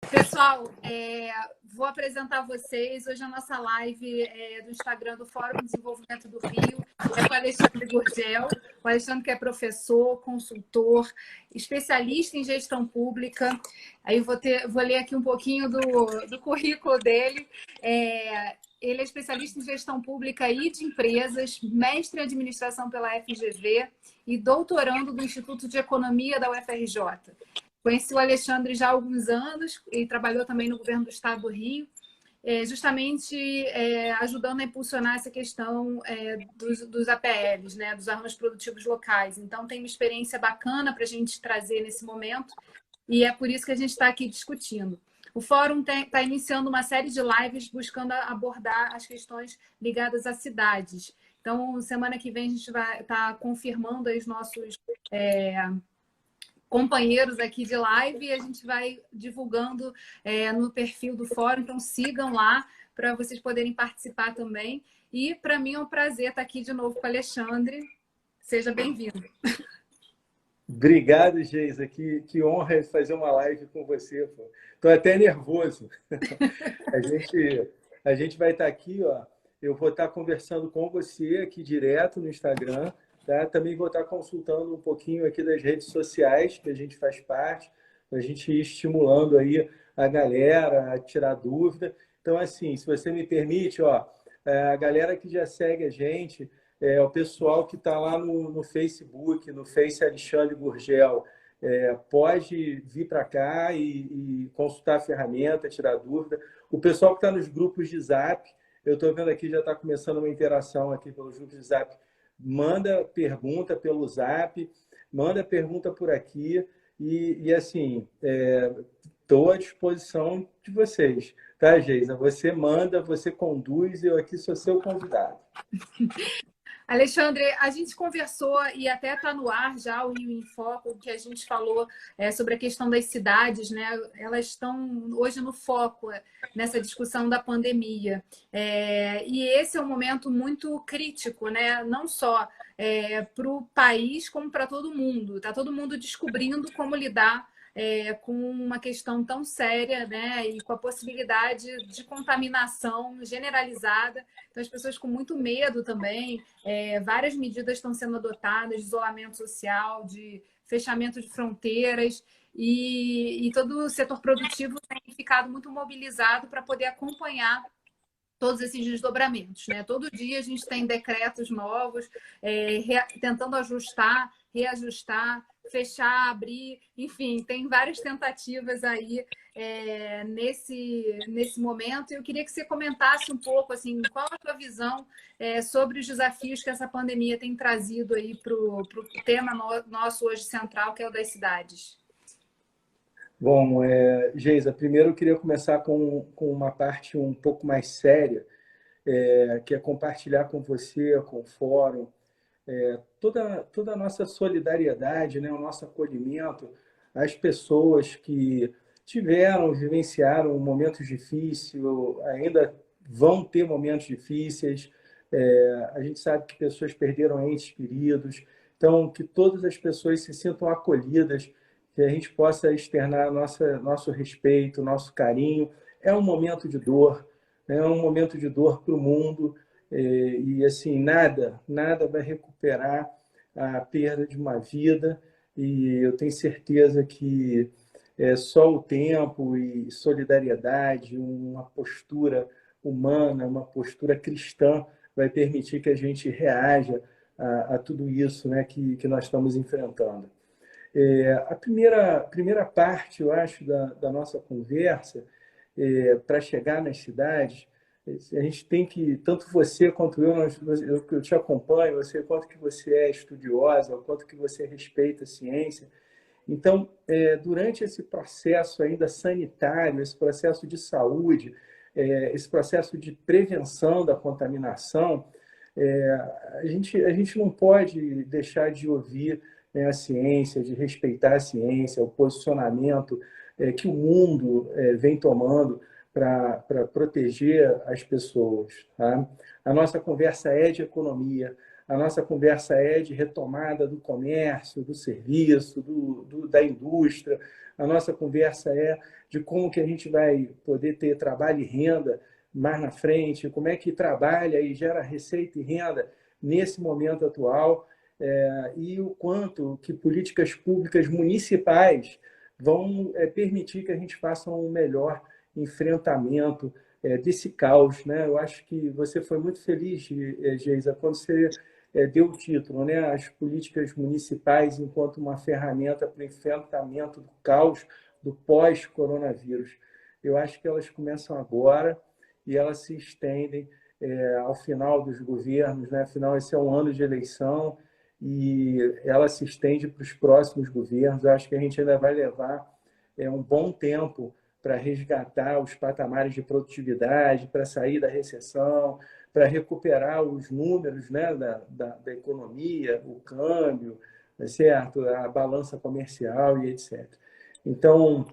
Pessoal, vou apresentar vocês. Hoje a nossa live é do Instagram do Fórum de Desenvolvimento do Rio. É com o Alexandre Gurgel. O Alexandre que é professor, consultor, especialista em gestão pública. Aí vou ler aqui um pouquinho do currículo dele. Ele é especialista em gestão pública e de empresas, mestre em administração pela FGV e doutorando do Instituto de Economia da UFRJ. Conheci o Alexandre já há alguns anos e trabalhou também no governo do estado do Rio, justamente ajudando a impulsionar essa questão dos APLs, né, dos armas produtivos locais. Então, tem uma experiência bacana para a gente trazer nesse momento e é por isso que a gente está aqui discutindo. O Fórum está iniciando uma série de lives buscando abordar as questões ligadas a cidades. Então, semana que vem a gente vai estar confirmando aí os nossos companheiros aqui de live e a gente vai divulgando no perfil do Fórum, então sigam lá para vocês poderem participar também. E para mim é um prazer estar aqui de novo com o Alexandre. Seja bem-vindo. Obrigado, Geisa. Que honra fazer uma live com você. Estou até nervoso. A gente vai estar aqui, ó. Eu vou estar conversando com você aqui direto no Instagram. Tá? Também vou estar consultando um pouquinho aqui das redes sociais que a gente faz parte, para a gente ir estimulando aí a galera a tirar dúvida. Então, assim, se você me permite, ó, a galera que já segue a gente, o pessoal que está lá no Facebook, no Face Alexandre Gurgel, pode vir para cá e consultar a ferramenta, tirar dúvida. O pessoal que está nos grupos de Zap, eu estou vendo aqui, já está começando uma interação aqui pelos grupos de Zap. Manda pergunta pelo Zap, manda pergunta por aqui e assim, estou à disposição de vocês. Tá, Geisa? Você manda, você conduz, eu aqui sou seu convidado. Alexandre, a gente conversou e até está no ar já o Rio em Foco, que a gente falou sobre a questão das cidades, né? Elas estão hoje no foco nessa discussão da pandemia. E esse é um momento muito crítico, né? Não só para o país, como para todo mundo. Está todo mundo descobrindo como lidar com uma questão tão séria, né? E com a possibilidade de contaminação generalizada. Então, as pessoas com muito medo também. Várias medidas estão sendo adotadas de isolamento social, de fechamento de fronteiras. E todo o setor produtivo tem ficado muito mobilizado para poder acompanhar todos esses desdobramentos, né? Todo dia a gente tem decretos novos, tentando ajustar, reajustar, fechar, abrir, enfim, tem várias tentativas aí nesse momento. Eu queria que você comentasse um pouco, assim, qual a tua visão sobre os desafios que essa pandemia tem trazido aí para o tema nosso hoje central, que é o das cidades. Bom, Geisa, primeiro eu queria começar com uma parte um pouco mais séria, que é compartilhar com você, com o Fórum, toda a nossa solidariedade, né, o nosso acolhimento às pessoas que vivenciaram momentos difíceis, ainda vão ter momentos difíceis. A gente sabe que pessoas perderam entes queridos, então que todas as pessoas se sintam acolhidas, que a gente possa externar nosso respeito, nosso carinho. É um momento de dor, né? É um momento de dor para o mundo, e assim, nada vai recuperar a perda de uma vida, e eu tenho certeza que só o tempo e solidariedade, uma postura humana, uma postura cristã, vai permitir que a gente reaja a tudo isso, né, que nós estamos enfrentando. A primeira parte, eu acho, da nossa conversa, para chegar nas cidades, a gente tem que, tanto você quanto eu te acompanho, você, quanto que você é estudiosa, o quanto que você respeita a ciência. Então, durante esse processo ainda sanitário, esse processo de saúde, esse processo de prevenção da contaminação, a gente não pode deixar de ouvir, né, a ciência, de respeitar a ciência, o posicionamento que o mundo vem tomando para proteger as pessoas. Tá? A nossa conversa é de economia, a nossa conversa é de retomada do comércio, do serviço, da indústria, a nossa conversa é de como que a gente vai poder ter trabalho e renda mais na frente, como é que trabalha e gera receita e renda nesse momento atual, e o quanto que políticas públicas municipais vão permitir que a gente faça um melhor enfrentamento desse caos, né? Eu acho que você foi muito feliz, Geisa, quando você deu o título, né? As políticas municipais enquanto uma ferramenta para o enfrentamento do caos do pós-coronavírus. Eu acho que elas começam agora e elas se estendem ao final dos governos, né? Afinal, esse é um ano de eleição e ela se estende para os próximos governos. Eu acho que a gente ainda vai levar um bom tempo para resgatar os patamares de produtividade, para sair da recessão, para recuperar os números, né, da economia, o câmbio, certo? A balança comercial e etc. Então,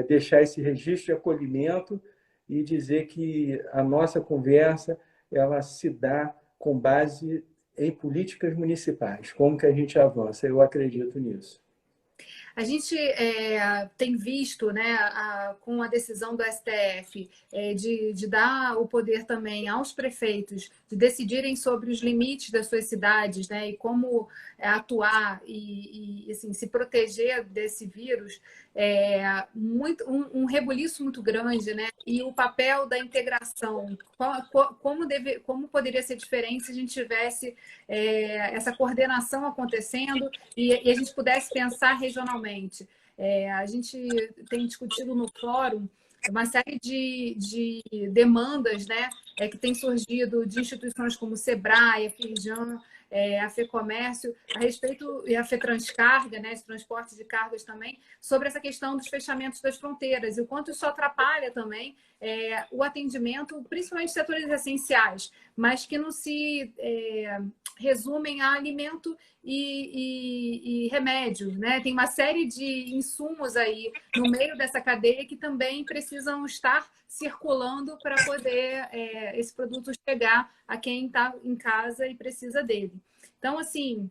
deixar esse registro de acolhimento e dizer que a nossa conversa ela se dá com base em políticas municipais. Como que a gente avança? Eu acredito nisso. A gente tem visto, né, com a decisão do STF de dar o poder também aos prefeitos de decidirem sobre os limites das suas cidades, né, e como atuar e assim, se proteger desse vírus, um rebuliço muito grande, né, e o papel da integração, como poderia ser diferente se a gente tivesse essa coordenação acontecendo e a gente pudesse pensar regionalmente. A gente tem discutido no fórum uma série de demandas, né, que tem surgido de instituições como o Sebrae, a Firjan, a FEComércio, a respeito, e a FETranscarga, né, esse transporte de cargas também, sobre essa questão dos fechamentos das fronteiras e o quanto isso atrapalha também o atendimento, principalmente em setores essenciais, mas que não se resumem a alimento e remédio, né? Tem uma série de insumos aí no meio dessa cadeia que também precisam estar circulando para poder esse produto chegar a quem está em casa e precisa dele. Então, assim,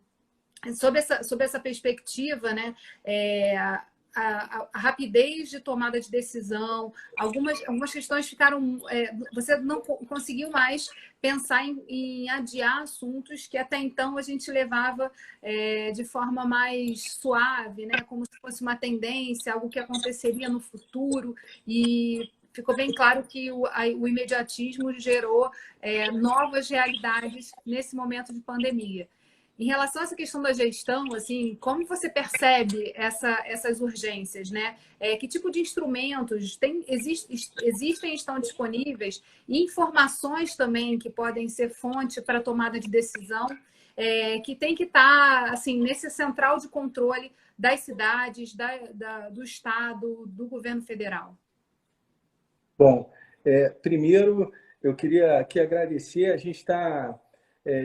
sob essa perspectiva, né, a rapidez de tomada de decisão, algumas questões ficaram... você não conseguiu mais pensar em adiar assuntos que até então a gente levava de forma mais suave, né? Como se fosse uma tendência, algo que aconteceria no futuro, e ficou bem claro que o imediatismo gerou novas realidades nesse momento de pandemia. Em relação a essa questão da gestão, assim, como você percebe essas urgências, né? Que tipo de instrumentos existem e estão disponíveis e informações também que podem ser fonte para a tomada de decisão, que tem que estar assim, nesse central de controle das cidades, do Estado, do governo federal? Bom, primeiro eu queria aqui agradecer, a gente está...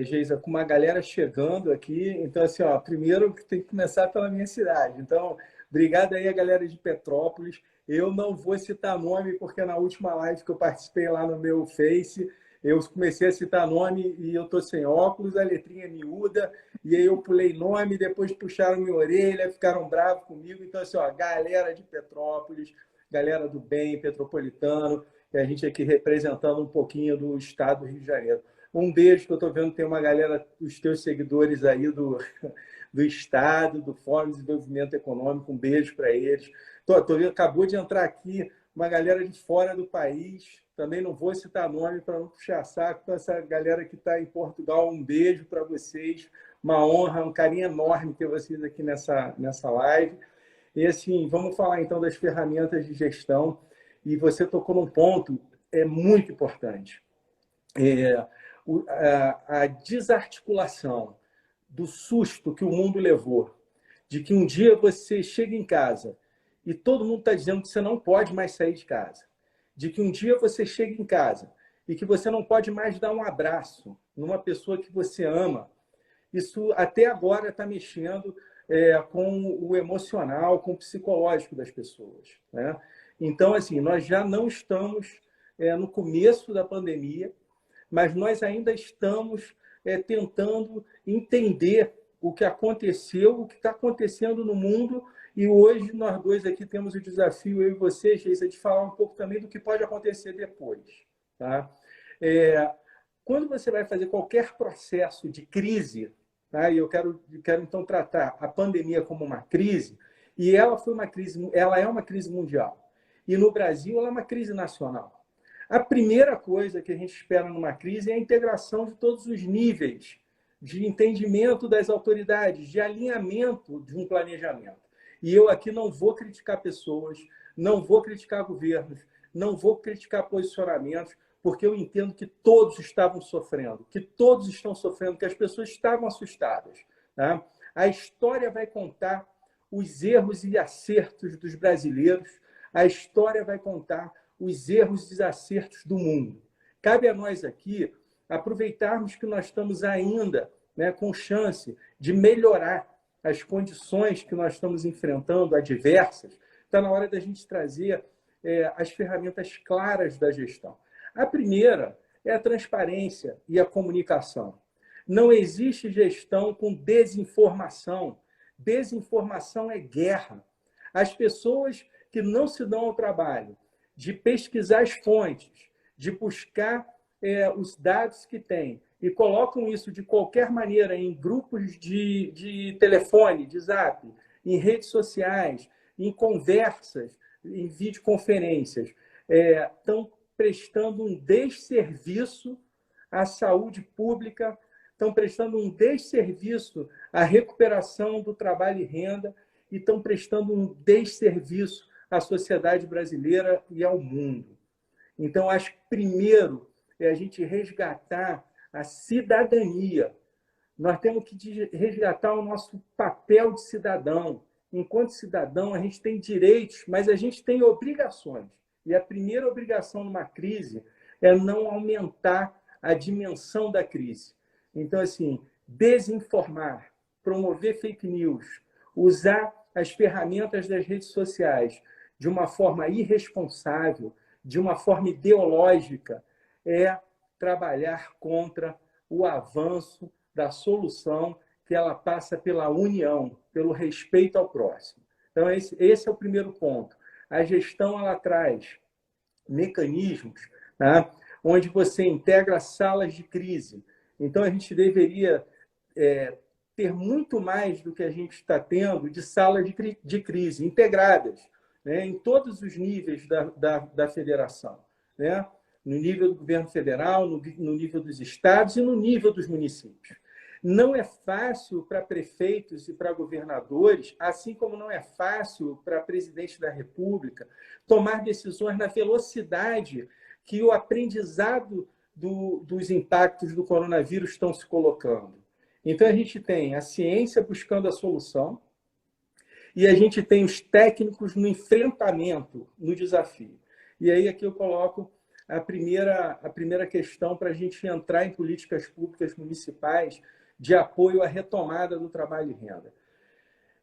Geisa, com uma galera chegando aqui. Então, assim, ó, primeiro tem que começar pela minha cidade. Então, obrigado aí a galera de Petrópolis. Eu não vou citar nome, porque na última live que eu participei lá no meu Face, eu comecei a citar nome e eu tô sem óculos, a letrinha é miúda, e aí eu pulei nome, depois puxaram minha orelha, ficaram bravos comigo. Então, assim, ó, galera de Petrópolis, galera do bem, petropolitano, e a gente aqui representando um pouquinho do estado do Rio de Janeiro. Um beijo, que eu estou vendo que tem uma galera dos teus seguidores aí do Estado, do Fórum de Desenvolvimento Econômico. Um beijo para eles. Acabou de entrar aqui uma galera de fora do país. Também não vou citar nome para não puxar saco. Essa galera que está em Portugal, um beijo para vocês. Uma honra, um carinho enorme ter vocês aqui nessa live. E assim, vamos falar então das ferramentas de gestão. E você tocou num ponto muito importante. A desarticulação do susto que o mundo levou, de que um dia você chega em casa e todo mundo está dizendo que você não pode mais sair de casa, de que um dia você chega em casa e que você não pode mais dar um abraço numa pessoa que você ama, isso até agora está mexendo com o emocional, com o psicológico das pessoas, né? Então, assim, nós já não estamos no começo da pandemia, mas nós ainda estamos tentando entender o que aconteceu, o que está acontecendo no mundo E hoje nós dois aqui temos o desafio, eu e você, Geisa, de falar um pouco também do que pode acontecer depois. Tá? Quando você vai fazer qualquer processo de crise, tá? E eu quero então tratar a pandemia como uma crise, e ela é uma crise mundial. E no Brasil ela é uma crise nacional. A primeira coisa que a gente espera numa crise é a integração de todos os níveis de entendimento das autoridades, de alinhamento de um planejamento. E eu aqui não vou criticar pessoas, não vou criticar governos, não vou criticar posicionamentos, porque eu entendo que todos estavam sofrendo, que todos estão sofrendo, que as pessoas estavam assustadas. Tá? A história vai contar os erros e acertos dos brasileiros, a história vai contar os erros e desacertos do mundo. Cabe a nós aqui aproveitarmos que nós estamos ainda, né, com chance de melhorar as condições que nós estamos enfrentando, adversas. Está na hora da gente trazer as ferramentas claras da gestão. A primeira é a transparência e a comunicação. Não existe gestão com desinformação. Desinformação é guerra. As pessoas que não se dão ao trabalho de pesquisar as fontes, de buscar os dados que têm e colocam isso de qualquer maneira em grupos de telefone, de zap, em redes sociais, em conversas, em videoconferências, estão prestando um desserviço à saúde pública, estão prestando um desserviço à recuperação do trabalho e renda e estão prestando um desserviço à sociedade brasileira e ao mundo. Então, acho que primeiro é a gente resgatar a cidadania. Nós temos que resgatar o nosso papel de cidadão. Enquanto cidadão, a gente tem direitos, mas a gente tem obrigações. E a primeira obrigação numa crise é não aumentar a dimensão da crise. Então, assim, desinformar, promover fake news, usar as ferramentas das redes sociais de uma forma irresponsável, de uma forma ideológica, é trabalhar contra o avanço da solução, que ela passa pela união, pelo respeito ao próximo. Então, esse é o primeiro ponto. A gestão ela traz mecanismos, tá? Onde você integra salas de crise. Então, a gente deveria ter muito mais do que a gente está tendo de salas de crise integradas, né? Em todos os níveis da federação, né? No nível do governo federal, no nível dos estados e no nível dos municípios. Não é fácil para prefeitos e para governadores, assim como não é fácil para presidente da República, tomar decisões na velocidade que o aprendizado dos impactos do coronavírus estão se colocando. Então, a gente tem a ciência buscando a solução e a gente tem os técnicos no enfrentamento, no desafio. E aí aqui eu coloco a primeira questão para a gente entrar em políticas públicas municipais de apoio à retomada do trabalho e renda.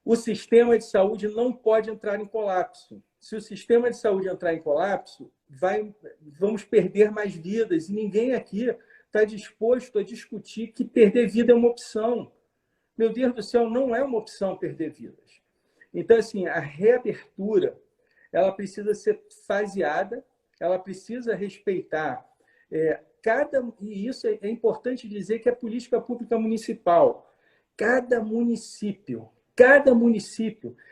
O sistema de saúde não pode entrar em colapso. Se o sistema de saúde entrar em colapso, vamos perder mais vidas. E ninguém aqui está disposto a discutir que perder vida é uma opção. Meu Deus do céu, não é uma opção perder vidas. Então, assim, a reabertura ela precisa ser faseada, ela precisa respeitar e isso é importante dizer que é política pública municipal. Cada município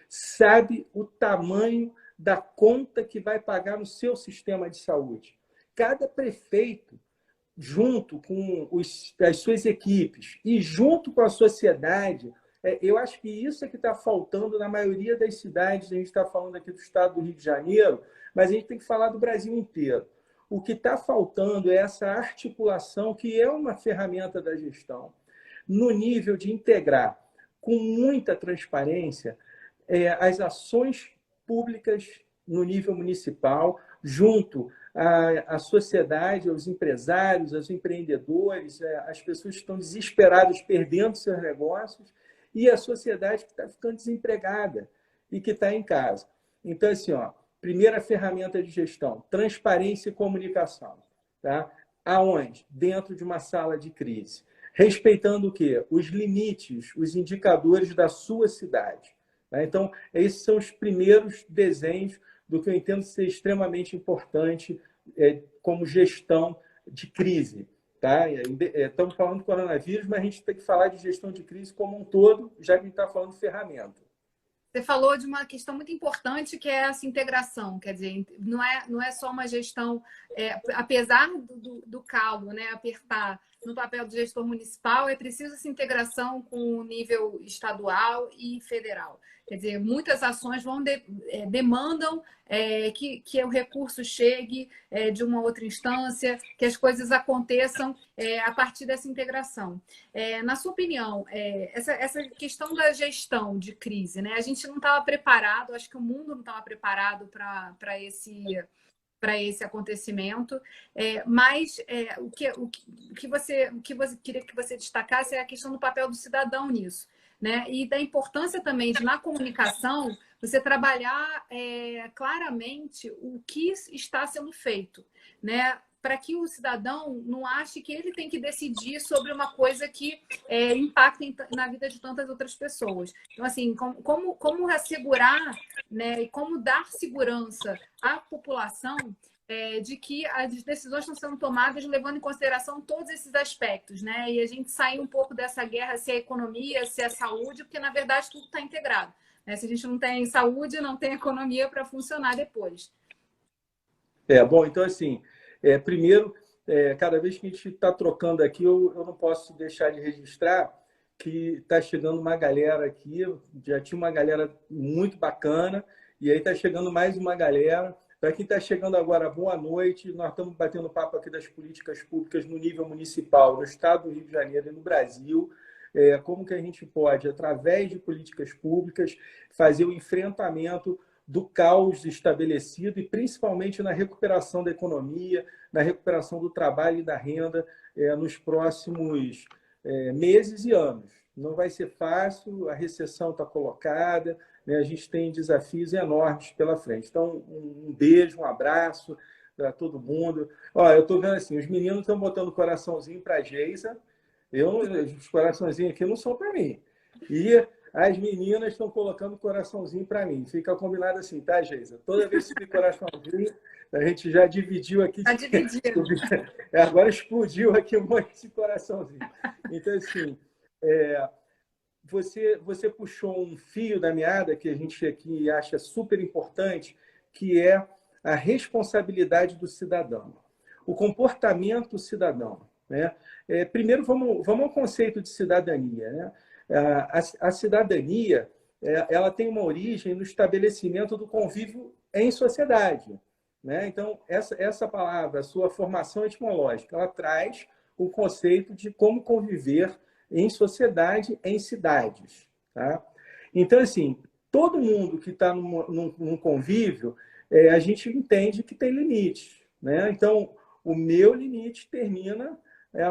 sabe o tamanho da conta que vai pagar no seu sistema de saúde. Cada prefeito, junto com as suas equipes e junto com a sociedade, eu acho que isso é que está faltando na maioria das cidades. A gente está falando aqui do estado do Rio de Janeiro, mas a gente tem que falar do Brasil inteiro. O que está faltando é essa articulação, que é uma ferramenta da gestão, no nível de integrar com muita transparência as ações públicas no nível municipal, junto à sociedade, aos empresários, aos empreendedores, as pessoas que estão desesperadas, perdendo seus negócios, e a sociedade que está ficando desempregada e que está em casa. Então, assim, primeira ferramenta de gestão, transparência e comunicação. Tá? Aonde? Dentro de uma sala de crise. Respeitando o quê? Os limites, os indicadores da sua cidade. Tá? Então, esses são os primeiros desenhos do que eu entendo ser extremamente importante como gestão de crise. Tá? Estamos falando do coronavírus, mas a gente tem que falar de gestão de crise como um todo, já que a gente está falando de ferramenta. Você falou de uma questão muito importante, que é essa integração. Quer dizer, não é só uma gestão, apesar do calo, né, apertar no papel do gestor municipal, é preciso essa integração com o nível estadual e federal. Quer dizer, muitas ações demandam que o recurso chegue de uma outra instância, que as coisas aconteçam a partir dessa integração. Na sua opinião, essa questão da gestão de crise, né? A gente não estava preparado, acho que o mundo não estava preparado para esse acontecimento, mas o que você queria que você destacasse é a questão do papel do cidadão nisso, né? E da importância também de, na comunicação, você trabalhar claramente o que está sendo feito, né? Para que o cidadão não ache que ele tem que decidir sobre uma coisa que impacta na vida de tantas outras pessoas. Então, assim, como assegurar, né, e como dar segurança à população de que as decisões estão sendo tomadas levando em consideração todos esses aspectos, né? E a gente sair um pouco dessa guerra, se é economia, se é saúde, porque, na verdade, tudo está integrado. Né? Se a gente não tem saúde, não tem economia para funcionar depois. Bom, então, assim, primeiro, cada vez que a gente está trocando aqui, eu não posso deixar de registrar que está chegando uma galera aqui, já tinha uma galera muito bacana, e aí está chegando mais uma galera. Para quem está chegando agora, boa noite. Nós estamos batendo papo aqui das políticas públicas no nível municipal, no estado do Rio de Janeiro e no Brasil. Como que a gente pode, através de políticas públicas, fazer o enfrentamento do caos estabelecido e principalmente na recuperação da economia, na recuperação do trabalho e da renda nos próximos meses e anos. Não vai ser fácil, a recessão está colocada, né? A gente tem desafios enormes pela frente. Então, um beijo, um abraço para todo mundo. Eu estou vendo assim, os meninos estão botando coraçãozinho para a Geisa, os coraçãozinhos aqui não são para mim. E as meninas estão colocando coraçãozinho para mim. Fica combinado assim, tá, Geisa? Toda vez que tem coraçãozinho, a gente já dividiu aqui. Está dividido. Agora explodiu aqui um monte de coraçãozinho. Então, assim, você puxou um fio da meada que a gente aqui acha super importante, que é a responsabilidade do cidadão, o comportamento cidadão. Né? Primeiro, vamos ao conceito de cidadania. Né? A cidadania ela tem uma origem no estabelecimento do convívio em sociedade. Né? Então, essa palavra, a sua formação etimológica, ela traz o conceito de como conviver em sociedade, em cidades. Tá? Então, assim, todo mundo que está num convívio, a gente entende que tem limites. Né? Então, o meu limite termina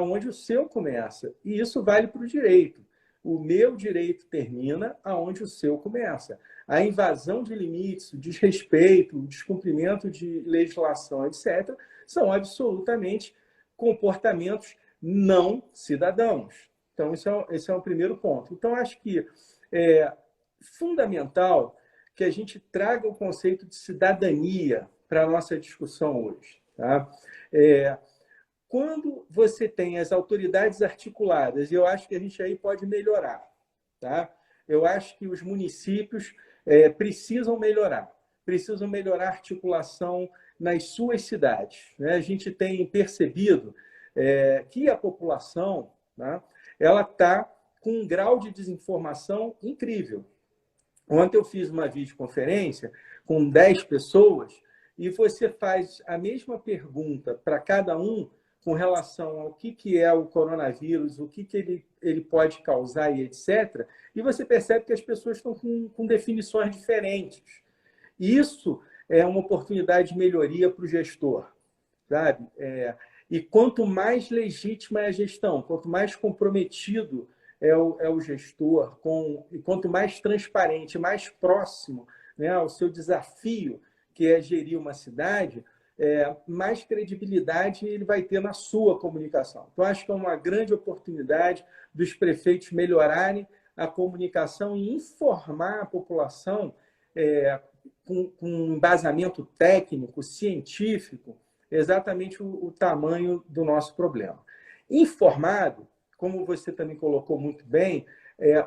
onde o seu começa. E isso vale para o direito. O meu direito termina aonde o seu começa. A invasão de limites, o desrespeito, o descumprimento de legislação, etc., são absolutamente comportamentos não cidadãos. Então, esse é o primeiro ponto. Então, acho que é fundamental que a gente traga o conceito de cidadania para a nossa discussão hoje. Tá? Quando você tem as autoridades articuladas, eu acho que a gente aí pode melhorar. Tá? Eu acho que os municípios precisam melhorar a articulação nas suas cidades. Né? A gente tem percebido que a população, né, ela está com um grau de desinformação incrível. Ontem eu fiz uma videoconferência com 10 pessoas e você faz a mesma pergunta para cada um com relação ao que é o coronavírus, o que ele pode causar e etc. E você percebe que as pessoas estão com definições diferentes. Isso é uma oportunidade de melhoria para o gestor, sabe? E quanto mais legítima é a gestão, quanto mais comprometido é o gestor, e quanto mais transparente, mais próximo, né, ao seu desafio, que é gerir uma cidade, mais credibilidade ele vai ter na sua comunicação. Então, acho que é uma grande oportunidade dos prefeitos melhorarem a comunicação e informar a população com um embasamento técnico, científico, exatamente o tamanho do nosso problema. Informado, como você também colocou muito bem,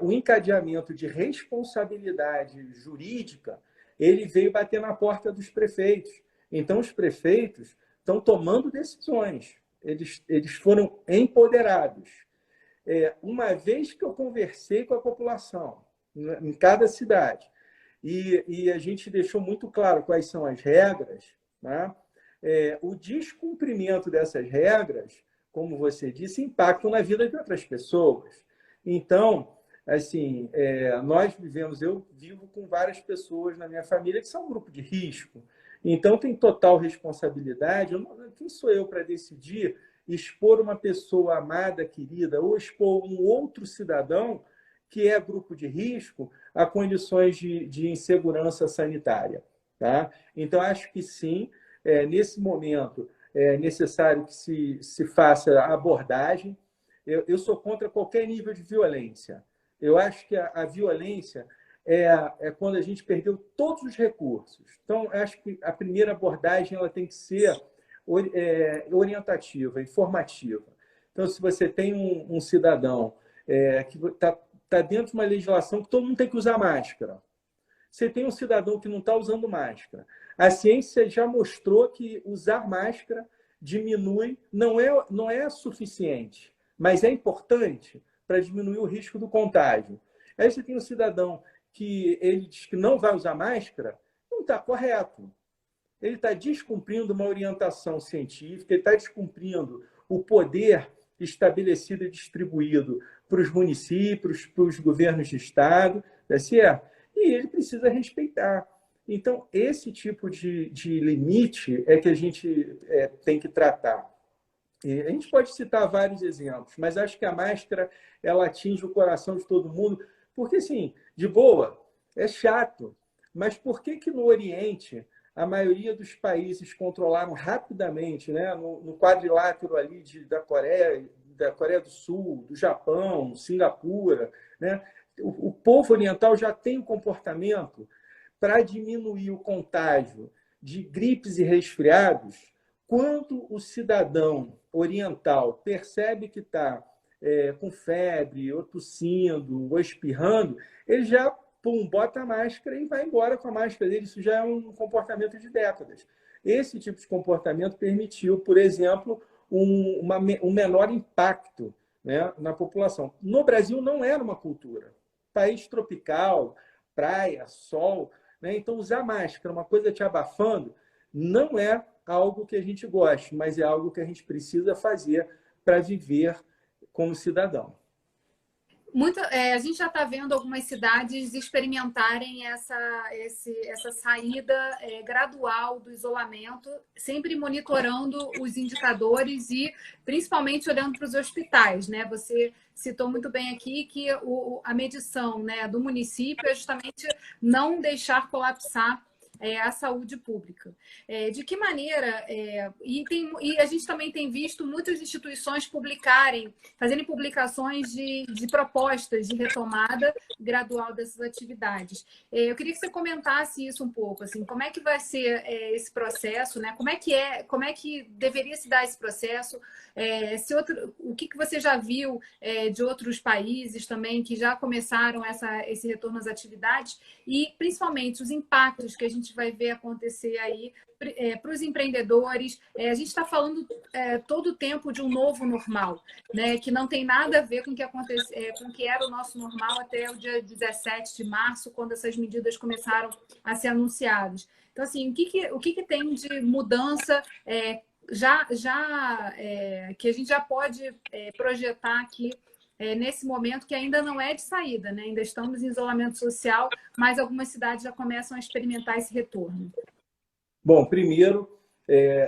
o encadeamento de responsabilidade jurídica, ele veio bater na porta dos prefeitos. Então, os prefeitos estão tomando decisões, eles foram empoderados. Uma vez que eu conversei com a população, em cada cidade, e a gente deixou muito claro quais são as regras, né? O descumprimento dessas regras, como você disse, impactam na vida de outras pessoas. Então, assim, eu vivo com várias pessoas na minha família que são um grupo de risco. Então, tem total responsabilidade. Quem sou eu para decidir expor uma pessoa amada, querida, ou expor um outro cidadão que é grupo de risco a condições de insegurança sanitária? Tá? Então, acho que sim, nesse momento é necessário que se faça a abordagem. Eu sou contra qualquer nível de violência. Eu acho que a violência é quando a gente perdeu todos os recursos. Então, acho que a primeira abordagem ela tem que ser orientativa, informativa. Então, se você tem um cidadão que está dentro de uma legislação que todo mundo tem que usar máscara, você tem um cidadão que não está usando máscara. A ciência já mostrou que usar máscara diminui, não é suficiente, mas é importante para diminuir o risco do contágio. Aí você tem um cidadão que ele diz que não vai usar máscara, não está correto. Ele está descumprindo uma orientação científica, ele está descumprindo o poder estabelecido e distribuído para os municípios, para os governos de estado, tá certo? E ele precisa respeitar. Então, esse tipo de limite é que a gente tem que tratar. E a gente pode citar vários exemplos, mas acho que a máscara ela atinge o coração de todo mundo, porque, assim, de boa, é chato, mas por que no Oriente a maioria dos países controlaram rapidamente, né? No quadrilátero ali da Coreia do Sul, do Japão, Singapura, né? O povo oriental já tem um comportamento para diminuir o contágio de gripes e resfriados. Quando o cidadão oriental percebe que está com febre, ou tossindo, ou espirrando, ele já bota a máscara e vai embora com a máscara dele. Isso já é um comportamento de décadas. Esse tipo de comportamento permitiu, por exemplo, um menor impacto, né, na população. No Brasil não era uma cultura. País tropical, praia, sol, né? Então usar máscara, uma coisa te abafando, não é algo que a gente goste, mas é algo que a gente precisa fazer para viver como cidadão. A gente já está vendo algumas cidades experimentarem essa saída gradual do isolamento, sempre monitorando os indicadores e principalmente olhando para os hospitais, né? Você citou muito bem aqui que a medição, né, do município é justamente não deixar colapsar a saúde pública. De que maneira... E a gente também tem visto muitas instituições fazerem publicações de propostas de retomada gradual dessas atividades. Eu queria que você comentasse isso um pouco, assim, como é que vai ser esse processo, né? Como é que deveria se dar esse processo? O que você já viu de outros países também que já começaram esse retorno às atividades e, principalmente, os impactos que a gente vai ver acontecer aí para os empreendedores. A gente está falando todo o tempo de um novo normal, né? Que não tem nada a ver com o que com o que era o nosso normal até o dia 17 de março, quando essas medidas começaram a ser anunciadas. Então, assim, o que tem de mudança que a gente já pode projetar aqui nesse momento que ainda não é de saída, né? Ainda estamos em isolamento social, mas algumas cidades já começam a experimentar esse retorno. Bom, primeiro,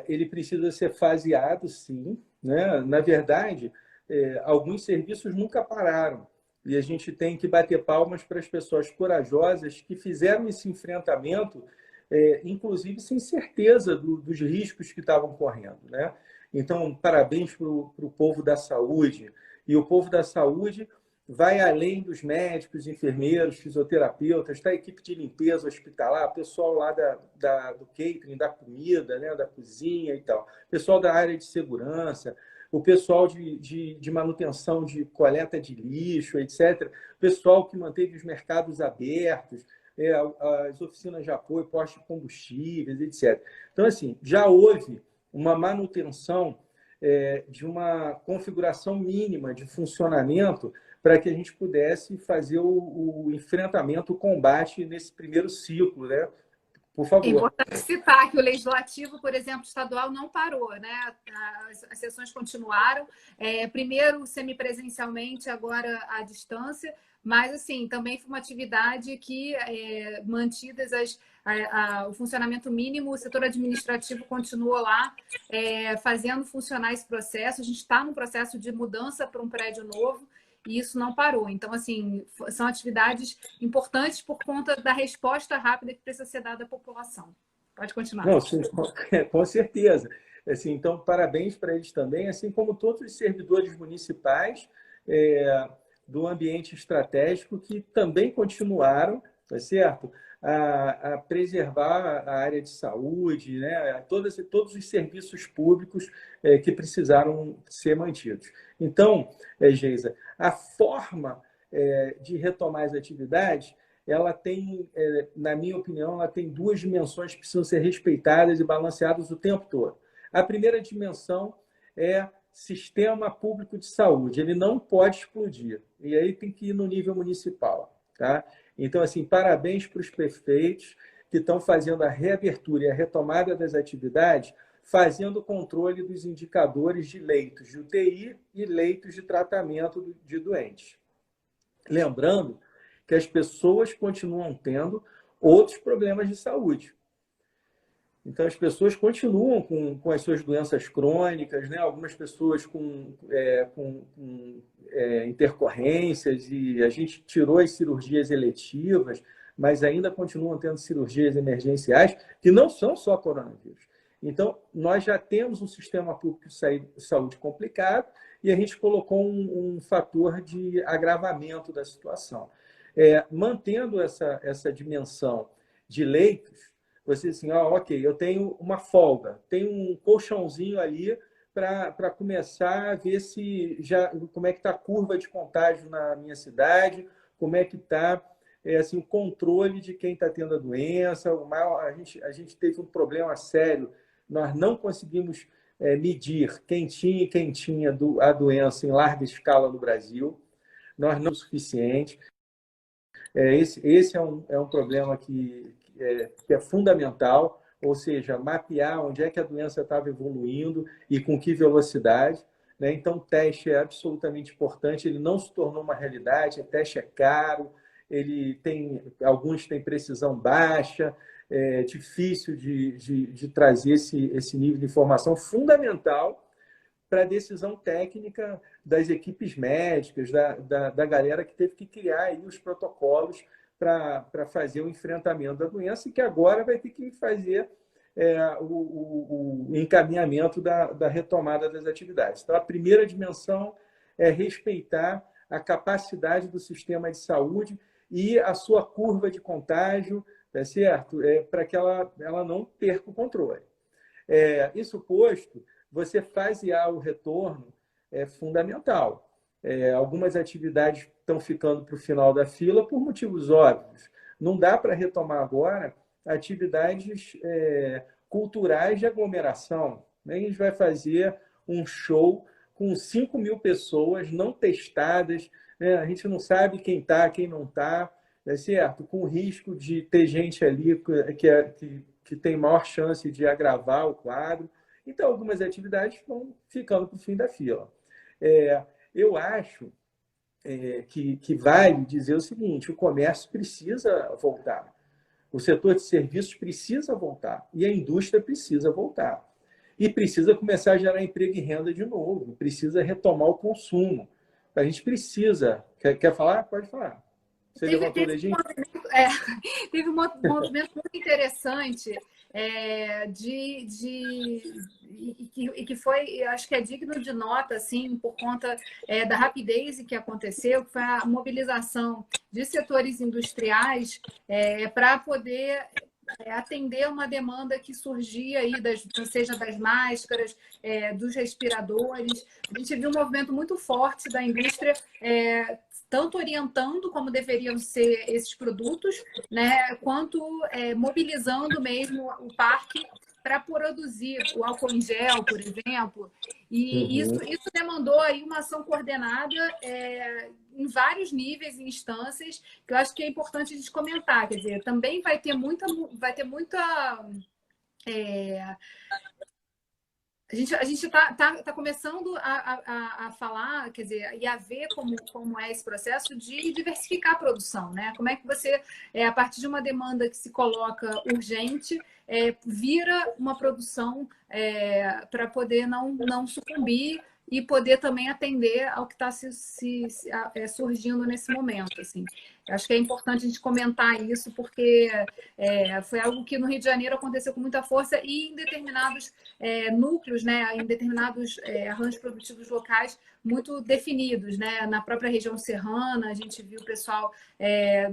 ele precisa ser faseado, sim, né? Na verdade, alguns serviços nunca pararam e a gente tem que bater palmas para as pessoas corajosas que fizeram esse enfrentamento, inclusive sem certeza dos riscos que estavam correndo, né? Então, parabéns para o povo da saúde. E o povo da saúde vai além dos médicos, enfermeiros, fisioterapeutas, está a equipe de limpeza hospitalar, pessoal lá do catering, da comida, né, da cozinha e tal, pessoal da área de segurança, o pessoal de manutenção de coleta de lixo, etc., pessoal que manteve os mercados abertos, as oficinas de apoio, postos de combustíveis, etc. Então, assim, já houve uma manutenção de uma configuração mínima de funcionamento para que a gente pudesse fazer o enfrentamento, o combate nesse primeiro ciclo, né? Por favor. É importante citar que o legislativo, por exemplo, estadual não parou, né? As sessões continuaram, primeiro semipresencialmente, agora à distância, mas assim também foi uma atividade que, mantidas o funcionamento mínimo, o setor administrativo continuou lá fazendo funcionar esse processo. A gente está num processo de mudança para um prédio novo, e isso não parou. Então, assim, são atividades importantes por conta da resposta rápida que precisa ser dada à população. Pode continuar. Não, sim, com certeza. Assim, então, parabéns para eles também, assim como todos os servidores municipais do ambiente estratégico que também continuaram, tá certo? A preservar a área de saúde, né? Todos os serviços públicos que precisaram ser mantidos. Então, Geisa, a forma de retomar as atividades, ela tem, na minha opinião, ela tem duas dimensões que precisam ser respeitadas e balanceadas o tempo todo. A primeira dimensão é sistema público de saúde. Ele não pode explodir. E aí tem que ir no nível municipal, tá? Então, assim, parabéns para os prefeitos que estão fazendo a reabertura e a retomada das atividades, fazendo o controle dos indicadores de leitos de UTI e leitos de tratamento de doentes. Lembrando que as pessoas continuam tendo outros problemas de saúde. Então, as pessoas continuam com as suas doenças crônicas, né? Algumas pessoas com intercorrências, e a gente tirou as cirurgias eletivas, mas ainda continuam tendo cirurgias emergenciais, que não são só coronavírus. Então, nós já temos um sistema público de saúde complicado e a gente colocou um fator de agravamento da situação. Mantendo essa dimensão de leitos, você assim, ok, eu tenho uma folga, tenho um colchãozinho ali para começar a ver como é que está a curva de contágio na minha cidade, como é que está assim, o controle de quem está tendo a doença. A gente teve um problema sério, nós não conseguimos medir quem tinha a doença em larga escala no Brasil, nós não é o suficiente. Esse é um problema que é fundamental, ou seja, mapear onde é que a doença estava evoluindo e com que velocidade, né? Então, o teste é absolutamente importante, ele não se tornou uma realidade, o teste é caro, alguns têm precisão baixa, é difícil de trazer esse nível de informação fundamental para a decisão técnica das equipes médicas, da galera que teve que criar aí os protocolos para fazer o enfrentamento da doença e que agora vai ter que fazer o encaminhamento da retomada das atividades. Então, a primeira dimensão é respeitar a capacidade do sistema de saúde e a sua curva de contágio, tá certo? Para que ela não perca o controle. Isso posto, você fasear o retorno é fundamental. Algumas atividades estão ficando para o final da fila por motivos óbvios. Não dá para retomar agora atividades culturais de aglomeração. A gente vai fazer um show com 5.000 pessoas não testadas, né? A gente não sabe quem está, quem não está, tá certo? Com o risco de ter gente ali que tem maior chance de agravar o quadro. Então, algumas atividades vão ficando para o fim da fila. Eu acho que vale dizer o seguinte: o comércio precisa voltar, o setor de serviços precisa voltar e a indústria precisa voltar. E precisa começar a gerar emprego e renda de novo, precisa retomar o consumo. A gente precisa... Quer falar? Pode falar. Você levantou o dedinho? Teve um movimento muito interessante que foi, acho que é digno de nota, assim, por conta da rapidez em que aconteceu, que foi a mobilização de setores industriais para poder atender uma demanda que surgia aí, seja das máscaras, dos respiradores. A gente viu um movimento muito forte da indústria, tanto orientando como deveriam ser esses produtos, né, quanto mobilizando mesmo o parque para produzir o álcool em gel, por exemplo. E isso demandou aí uma ação coordenada em vários níveis e instâncias, que eu acho que é importante a gente comentar. Quer dizer, também vai ter muita a gente tá começando a falar, quer dizer, e a ver como é esse processo de diversificar a produção, né? Como é que você, a partir de uma demanda que se coloca urgente, vira uma produção para poder não sucumbir e poder também atender ao que está surgindo nesse momento, assim. Eu acho que é importante a gente comentar isso, porque foi algo que no Rio de Janeiro aconteceu com muita força e em determinados núcleos, né, em determinados arranjos produtivos locais muito definidos, né? Na própria região serrana, a gente viu o pessoal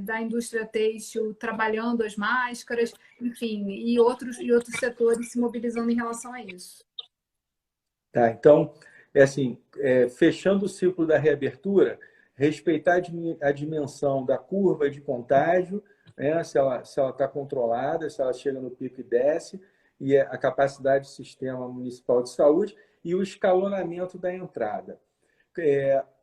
da indústria têxtil trabalhando as máscaras, enfim, e outros setores se mobilizando em relação a isso. Tá, então, assim, fechando o ciclo da reabertura, respeitar a dimensão da curva de contágio, né, se ela está controlada, se ela chega no pico e desce, e a capacidade do sistema municipal de saúde e o escalonamento da entrada.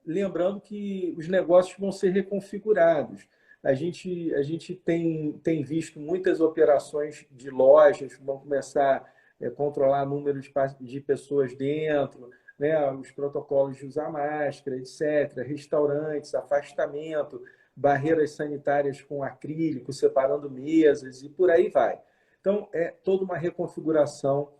Lembrando que os negócios vão ser reconfigurados. A gente tem visto muitas operações de lojas que vão começar a controlar número de pessoas dentro, né, os protocolos de usar máscara, etc., restaurantes, afastamento, barreiras sanitárias com acrílico, separando mesas e por aí vai. Então, é toda uma reconfiguração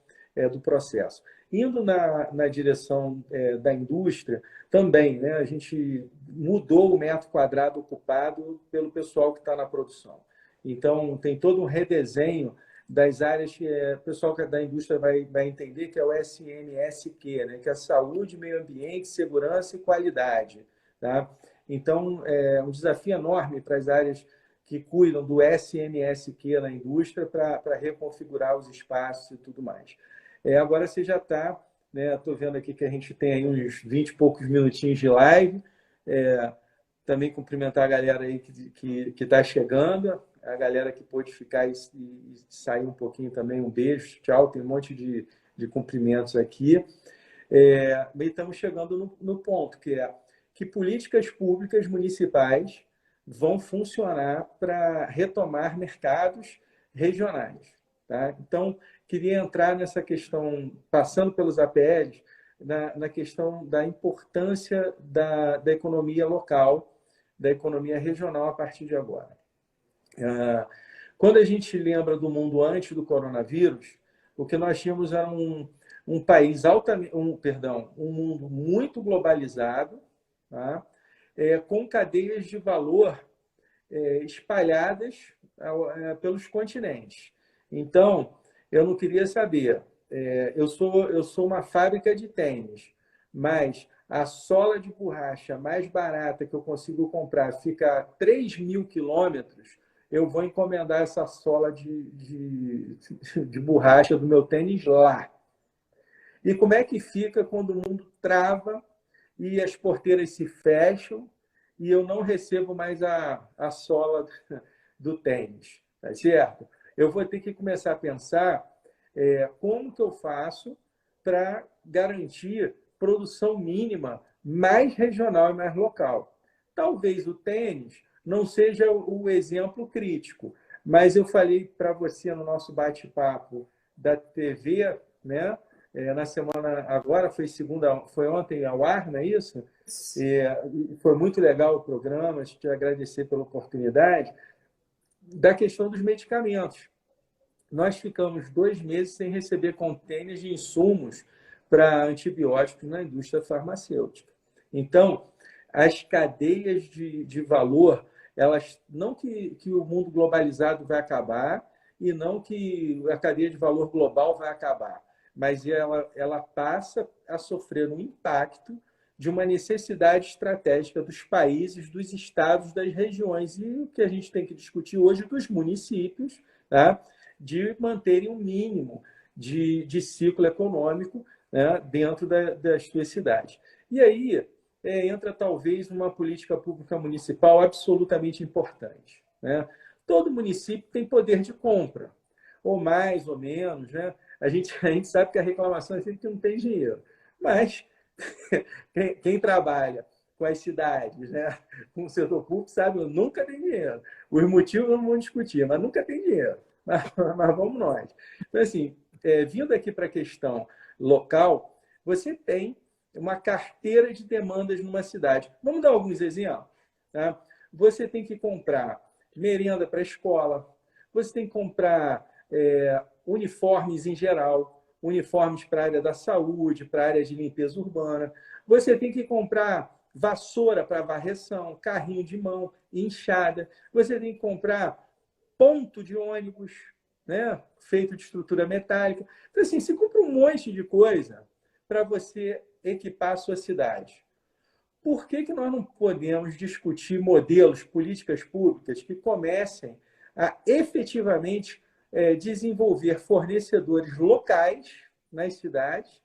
do processo. Indo na direção da indústria, também, né, a gente mudou o metro quadrado ocupado pelo pessoal que está na produção. Então, tem todo um redesenho das áreas que o pessoal da indústria vai entender, que é o SMSQ, né, que é saúde, meio ambiente, segurança e qualidade. Tá? Então, é um desafio enorme para as áreas que cuidam do SMSQ na indústria para reconfigurar os espaços e tudo mais. Agora você já está, né? Estou vendo aqui que a gente tem aí uns 20 e poucos minutinhos de live. Também cumprimentar a galera aí que está chegando, a galera que pôde ficar e sair um pouquinho também. Um beijo, tchau. Tem um monte de cumprimentos aqui. E estamos chegando no ponto, que políticas públicas municipais vão funcionar para retomar mercados regionais. Tá? Então, queria entrar nessa questão, passando pelos APLs, na questão da importância da economia local, da economia regional a partir de agora. Quando a gente lembra do mundo antes do coronavírus, o que nós tínhamos era um país um mundo muito globalizado, tá? Com cadeias de valor espalhadas pelos continentes. Então, eu não queria saber, eu sou uma fábrica de tênis, mas a sola de borracha mais barata que eu consigo comprar fica a 3.000 quilômetros, eu vou encomendar essa sola de borracha do meu tênis lá. E como é que fica quando o mundo trava e as porteiras se fecham e eu não recebo mais a sola do tênis? Tá certo? Eu vou ter que começar a pensar como que eu faço para garantir produção mínima mais regional e mais local. Talvez o tênis não seja o exemplo crítico, mas eu falei para você no nosso bate-papo da TV, né? Na semana agora, foi ontem ao ar, não é isso? Foi muito legal o programa, te agradecer pela oportunidade, da questão dos medicamentos. Nós ficamos 2 meses sem receber contêineres de insumos para antibióticos na indústria farmacêutica. Então, as cadeias de valor, elas não que o mundo globalizado vai acabar e não que a cadeia de valor global vai acabar, mas ela passa a sofrer um impacto de uma necessidade estratégica dos países, dos estados, das regiões, e o que a gente tem que discutir hoje dos municípios, tá? De manterem um mínimo de ciclo econômico, né, dentro das suas cidades. E aí entra, talvez, uma política pública municipal absolutamente importante, né? Todo município tem poder de compra, ou mais ou menos, né? A gente sabe que a reclamação é sempre que não tem dinheiro, mas quem trabalha com as cidades, né, com o setor público, sabe, nunca tem dinheiro. Os motivos não vamos discutir, mas nunca tem dinheiro. Mas vamos nós. Então, assim, vindo aqui para a questão local, você tem uma carteira de demandas numa cidade. Vamos dar alguns exemplos. Tá? Você tem que comprar merenda para a escola, você tem que comprar uniformes em geral, uniformes para a área da saúde, para a área de limpeza urbana. Você tem que comprar vassoura para varreção, carrinho de mão, enxada. Você tem que comprar ponto de ônibus, né, feito de estrutura metálica. Então, assim, você compra um monte de coisa para você equipar a sua cidade. Por que nós não podemos discutir modelos, políticas públicas que comecem a efetivamente desenvolver fornecedores locais nas cidades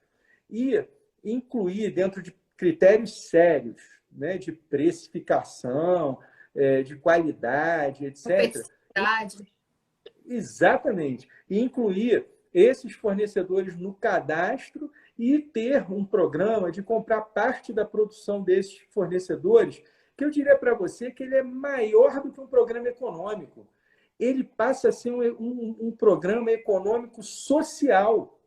e incluir dentro de critérios sérios, né, de precificação, de qualidade, etc. Competitividade. Exatamente. E incluir esses fornecedores no cadastro e ter um programa de comprar parte da produção desses fornecedores, que eu diria para você que ele é maior do que um programa econômico. Ele passa a ser um programa econômico social.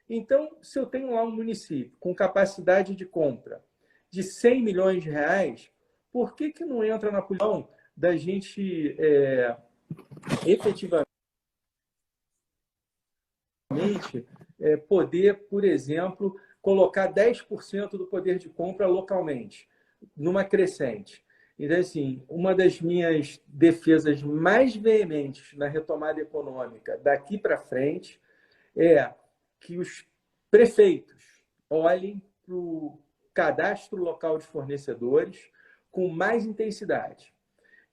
Então, se eu tenho lá um município com capacidade de compra de 100 milhões de reais, por que não entra na posição da gente efetivamente poder, por exemplo, colocar 10% do poder de compra localmente, numa crescente? Então, assim, uma das minhas defesas mais veementes na retomada econômica daqui para frente é que os prefeitos olhem para o cadastro local de fornecedores com mais intensidade,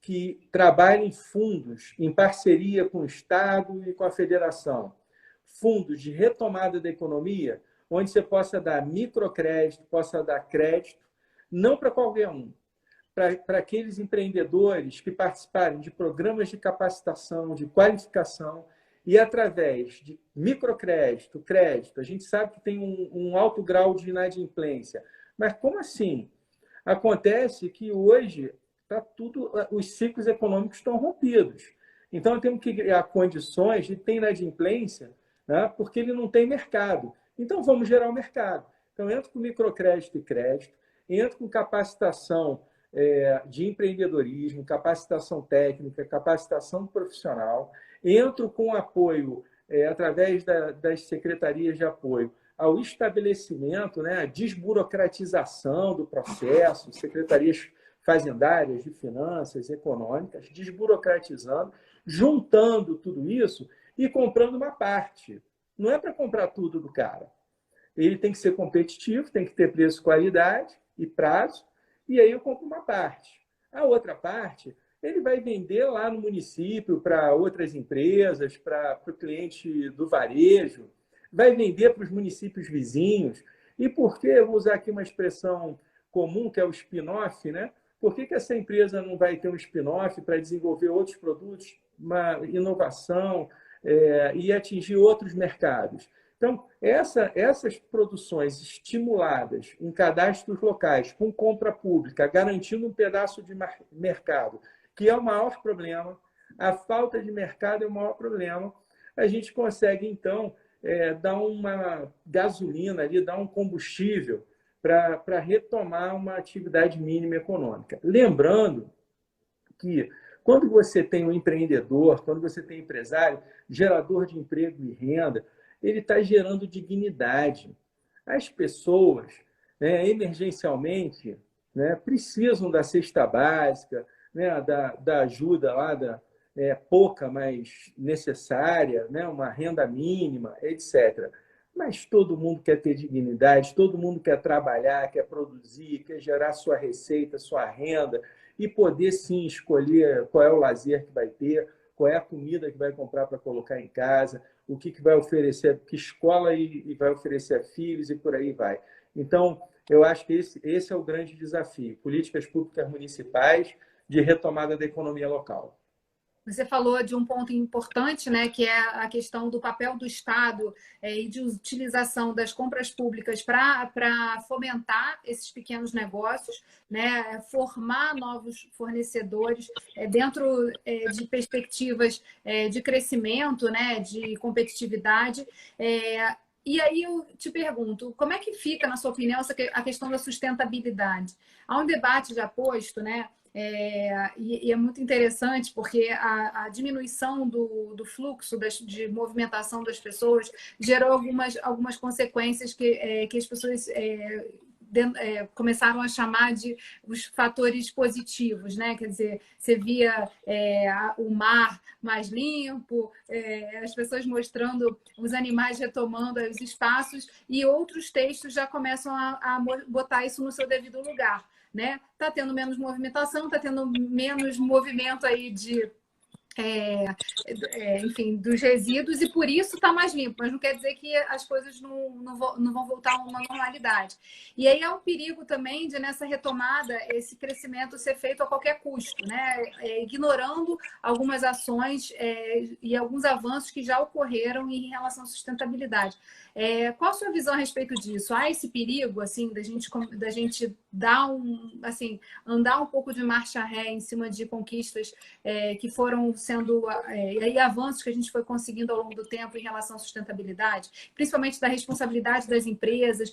que trabalhem fundos em parceria com o Estado e com a Federação, fundos de retomada da economia, onde você possa dar microcrédito, possa dar crédito, não para qualquer um, para aqueles empreendedores que participarem de programas de capacitação, de qualificação, e através de microcrédito, crédito, a gente sabe que tem um alto grau de inadimplência. Mas como assim? Acontece que hoje os ciclos econômicos estão rompidos. Então, temos que criar condições de ter inadimplência, né, porque ele não tem mercado. Então, vamos gerar o mercado. Então, entra com microcrédito e crédito, entra com capacitação de empreendedorismo, capacitação técnica, capacitação profissional, entro com apoio através das secretarias de apoio ao estabelecimento, né, a desburocratização do processo, secretarias fazendárias, de finanças, econômicas, desburocratizando, juntando tudo isso e comprando uma parte. Não é para comprar tudo do cara. Ele tem que ser competitivo, tem que ter preço, qualidade e prazo, e aí eu compro uma parte. A outra parte, ele vai vender lá no município para outras empresas, para o cliente do varejo, vai vender para os municípios vizinhos. E por que, eu vou usar aqui uma expressão comum, que é o spin-off, né? Por que essa empresa não vai ter um spin-off para desenvolver outros produtos, uma inovação e atingir outros mercados? Então, essas produções estimuladas em cadastros locais, com compra pública, garantindo um pedaço de mercado, que é o maior problema, a falta de mercado é o maior problema, a gente consegue, então, dar uma gasolina ali, dar um combustível para retomar uma atividade mínima econômica. Lembrando que quando você tem um empreendedor, quando você tem um empresário, gerador de emprego e renda, ele está gerando dignidade. As pessoas, né, emergencialmente, né, precisam da cesta básica, né, da ajuda lá, pouca, mas necessária, né, uma renda mínima, etc. mas todo mundo quer ter dignidade, todo mundo quer trabalhar, quer produzir, quer gerar sua receita, sua renda e poder, sim, escolher qual é o lazer que vai ter, qual é a comida que vai comprar para colocar em casa, o que vai oferecer, que escola e vai oferecer a filhos e por aí vai. Então, eu acho que esse é o grande desafio, políticas públicas municipais de retomada da economia local. Você falou de um ponto importante, né, que é a questão do papel do Estado e de utilização das compras públicas para fomentar esses pequenos negócios, né, formar novos fornecedores dentro de perspectivas de crescimento, né, de competitividade. E aí eu te pergunto, como é que fica, na sua opinião, a questão da sustentabilidade? Há um debate já posto, né? E é muito interessante porque a diminuição do fluxo de movimentação das pessoas gerou algumas consequências que as pessoas começaram a chamar de os fatores positivos, né? Quer dizer, você via o mar mais limpo, as pessoas mostrando os animais retomando os espaços, e outros textos já começam a botar isso no seu devido lugar. Né? Tá tendo menos movimentação, tá tendo menos movimento aí enfim, dos resíduos, e por isso está mais limpo, mas não quer dizer que as coisas não vão voltar a uma normalidade. E aí há um perigo também de, nessa retomada, esse crescimento ser feito a qualquer custo, né? Ignorando algumas ações e alguns avanços que já ocorreram em relação à sustentabilidade. Qual a sua visão a respeito disso? Há esse perigo, assim, da gente dar andar um pouco de marcha ré em cima de conquistas que foram sendo e avanços que a gente foi conseguindo ao longo do tempo em relação à sustentabilidade, principalmente da responsabilidade das empresas,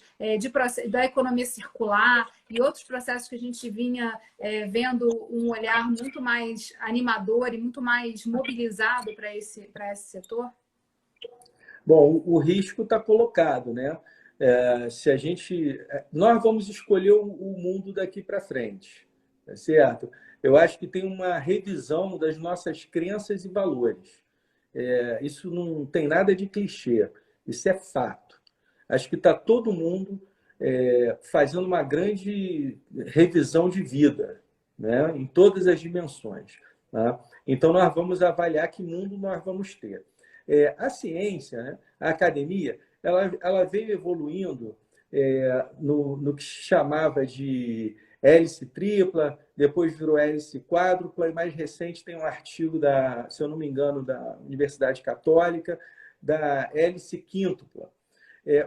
da economia circular e outros processos que a gente vinha vendo um olhar muito mais animador e muito mais mobilizado para esse setor? Bom, o risco está colocado, né? Se a gente, nós vamos escolher o mundo daqui para frente, tá certo? Eu acho que tem uma revisão das nossas crenças e valores. Isso não tem nada de clichê, isso é fato. Acho que está todo mundo fazendo uma grande revisão de vida, né? Em todas as dimensões. Tá? Então, nós vamos avaliar que mundo nós vamos ter. A ciência, né? A academia, ela veio evoluindo no que se chamava de hélice tripla, depois virou hélice quádrupla, e mais recente tem um artigo, se eu não me engano, da Universidade Católica, da hélice quíntupla.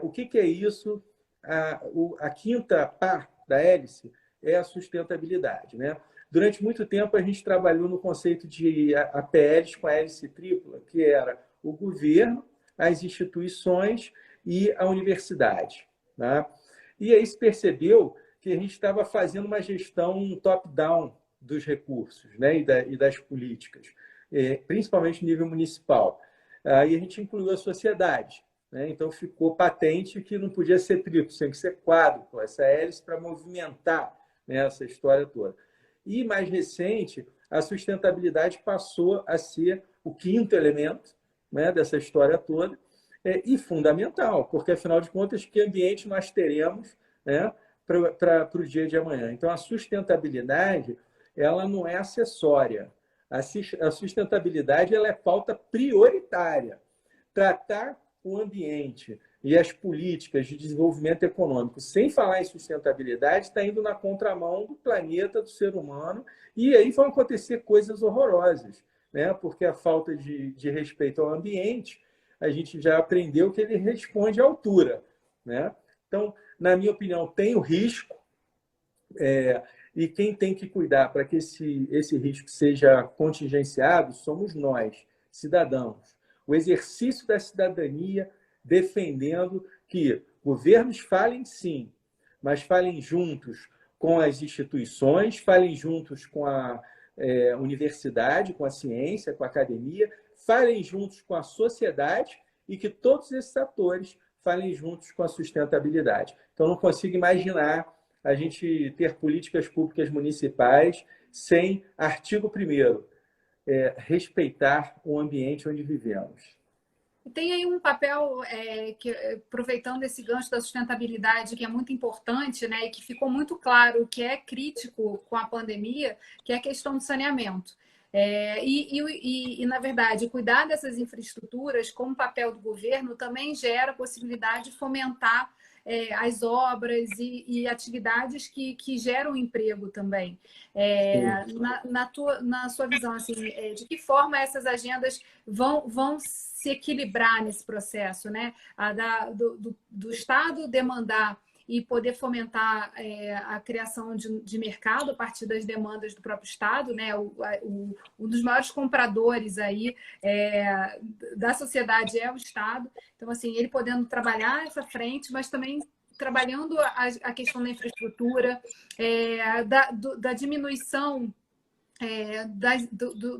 O que é isso? A quinta par da hélice é a sustentabilidade, né? Durante muito tempo, a gente trabalhou no conceito de APLs com a hélice tripla, que era o governo, as instituições e a universidade. Tá? E aí se percebeu que a gente estava fazendo uma gestão top-down dos recursos, né? E das políticas, principalmente no nível municipal. Aí a gente incluiu a sociedade. Né? Então ficou patente que não podia ser triplo, tinha que ser quádruplo, essa hélice para movimentar, né, essa história toda. E mais recente, a sustentabilidade passou a ser o quinto elemento, né, dessa história toda, e fundamental, porque afinal de contas, que ambiente nós teremos, né, para o dia de amanhã? Então, a sustentabilidade, ela não é acessória. A sustentabilidade, ela é pauta prioritária. Tratar o ambiente e as políticas de desenvolvimento econômico, sem falar em sustentabilidade, está indo na contramão do planeta, do ser humano, e aí vão acontecer coisas horrorosas, né? Porque a falta de respeito ao ambiente, a gente já aprendeu que ele responde à altura, né? Então, na minha opinião, tem o risco, e quem tem que cuidar para que esse risco seja contingenciado somos nós, cidadãos. O exercício da cidadania defendendo que governos falem sim, mas falem juntos com as instituições, falem juntos com a universidade, com a ciência, com a academia, falem juntos com a sociedade e que todos esses atores falem juntos com a sustentabilidade. Então, não consigo imaginar a gente ter políticas públicas municipais sem artigo 1º, respeitar o ambiente onde vivemos. Tem aí um papel, aproveitando esse gancho da sustentabilidade, que é muito importante, né, e que ficou muito claro que é crítico com a pandemia, que é a questão do saneamento. Na verdade, cuidar dessas infraestruturas como papel do governo também gera a possibilidade de fomentar as obras e atividades que geram emprego também. Na sua visão, assim, de que forma essas agendas vão se equilibrar nesse processo, né? Do Estado demandar e poder fomentar a criação de mercado a partir das demandas do próprio Estado, né? Um dos maiores compradores aí da sociedade é o Estado. Então, assim, ele podendo trabalhar essa frente, mas também trabalhando a questão da infraestrutura, da diminuição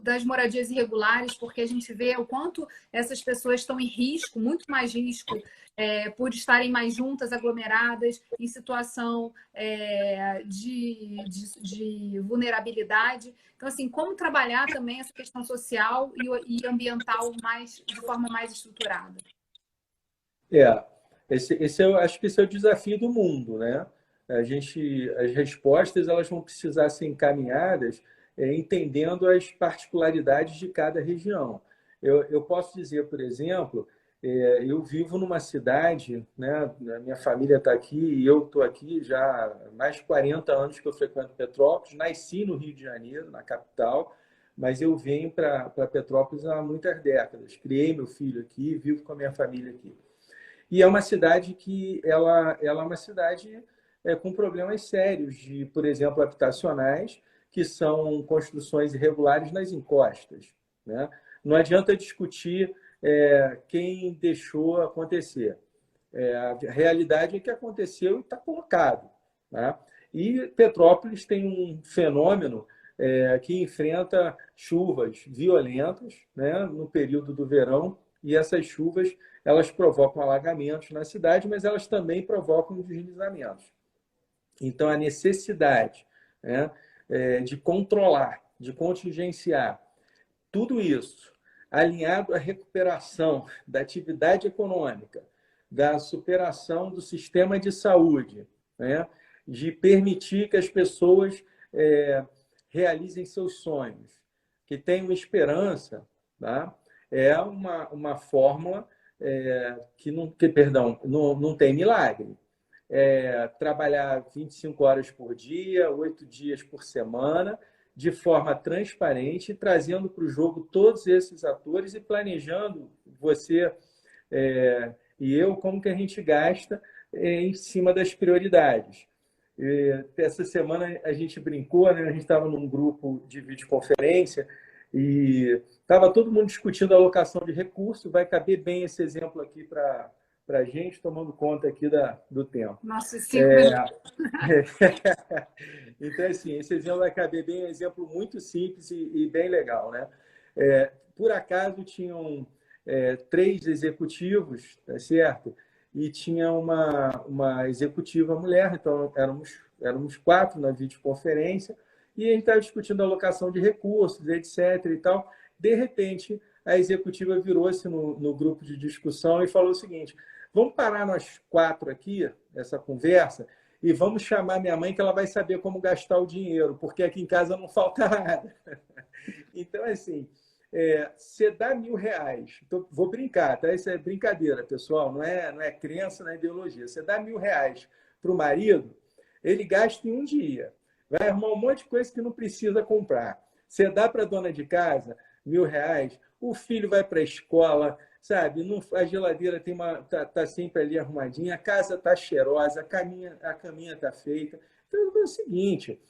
das moradias irregulares, porque a gente vê o quanto essas pessoas estão em risco, muito mais risco, por estarem mais juntas, aglomeradas, em situação de vulnerabilidade. Então, assim, como trabalhar também essa questão social e ambiental de forma mais estruturada? Eu acho que esse é o desafio do mundo, né? As respostas elas vão precisar ser encaminhadas entendendo as particularidades de cada região. Eu posso dizer, por exemplo, eu vivo numa cidade, né? Minha família está aqui e eu estou aqui já há mais de 40 anos que eu frequento Petrópolis. Nasci no Rio de Janeiro, na capital, mas eu venho para Petrópolis há muitas décadas. Criei meu filho aqui, vivo com a minha família aqui. E é uma cidade que ela é uma cidade com problemas sérios de, por exemplo, habitacionais, que são construções irregulares nas encostas, né? Não adianta discutir quem deixou acontecer. A realidade é que aconteceu e está colocado, né? E Petrópolis tem um fenômeno que enfrenta chuvas violentas, né, no período do verão, e essas chuvas elas provocam alagamentos na cidade, mas elas também provocam deslizamentos. Então, a necessidade, né, de controlar, de contingenciar tudo isso, alinhado à recuperação da atividade econômica, da superação do sistema de saúde, né, de permitir que as pessoas realizem seus sonhos, que tenham esperança, tá? É uma fórmula não tem milagre. Trabalhar 25 horas por dia, 8 dias por semana, de forma transparente, trazendo para o jogo todos esses atores e planejando você e eu como que a gente gasta em cima das prioridades. Essa semana a gente brincou, né? A gente estava num grupo de videoconferência e estava todo mundo discutindo a alocação de recursos. Vai caber bem esse exemplo aqui para a gente, tomando conta aqui do tempo. Nossa, 5 minutos. Então, assim, esse exemplo vai caber bem, é um exemplo muito simples e bem legal, né? Por acaso, tinham 3 executivos, tá certo? E tinha uma executiva mulher, então éramos 4 na videoconferência, e a gente estava discutindo a alocação de recursos, etc. e tal. De repente, a executiva virou-se no grupo de discussão e falou o seguinte: vamos parar nós 4 aqui, essa conversa, e vamos chamar minha mãe, que ela vai saber como gastar o dinheiro, porque aqui em casa não falta nada. Então, assim, você dá R$1.000, então, vou brincar, tá? Isso é brincadeira, pessoal, não é crença, não é ideologia. Você dá R$1.000 para o marido, ele gasta em um dia. Vai arrumar um monte de coisa que não precisa comprar. Você dá para a dona de casa R$1.000, o filho vai para a escola, sabe? A geladeira tá sempre ali arrumadinha, a casa tá cheirosa, a caminha tá feita. Então, é o seguinte,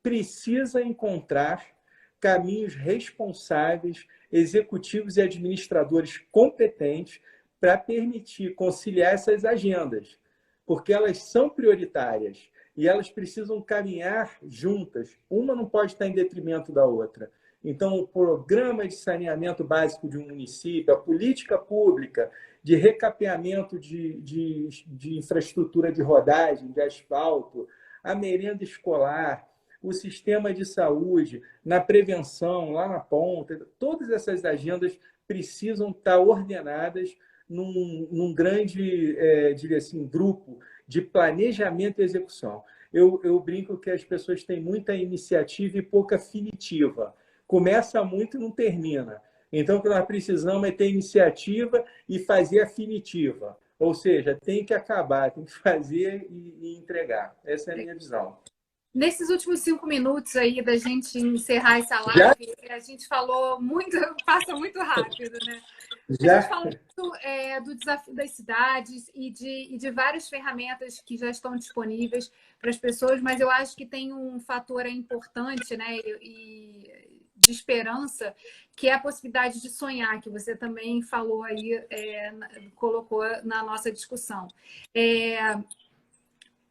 precisa encontrar caminhos responsáveis, executivos e administradores competentes para permitir conciliar essas agendas, porque elas são prioritárias e elas precisam caminhar juntas. Uma não pode estar em detrimento da outra. Então, o programa de saneamento básico de um município, a política pública de recapeamento de infraestrutura de rodagem, de asfalto, a merenda escolar, o sistema de saúde, na prevenção, lá na ponta, todas essas agendas precisam estar ordenadas num grande, diria assim, grupo de planejamento e execução. Eu brinco que as pessoas têm muita iniciativa e pouca finitiva. Começa muito e não termina. Então, o que nós precisamos é ter iniciativa e fazer a finitiva. Ou seja, tem que acabar, tem que fazer e entregar. Essa é a minha visão. Nesses últimos 5 minutos aí da gente encerrar essa Já? live, a gente falou muito, passa muito rápido, né? A Já? gente falou muito, do desafio das cidades e de várias ferramentas que já estão disponíveis para as pessoas, mas eu acho que tem um fator importante, né, e de esperança, que é a possibilidade de sonhar, que você também falou aí, colocou na nossa discussão.